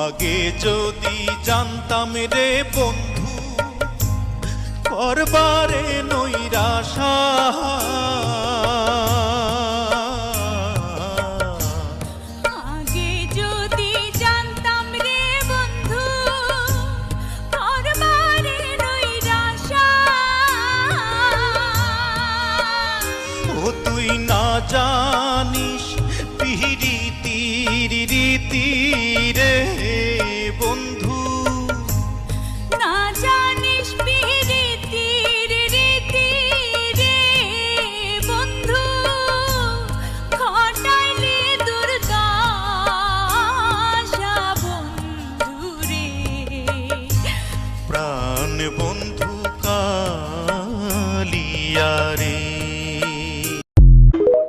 আগে যদি জানতাম রে বন্ধু করবারে নৈরাশা, আগে যদি জানতাম রে বন্ধু করবারে নৈরাশা, ও তুই না জানিস পিরিতির রীতি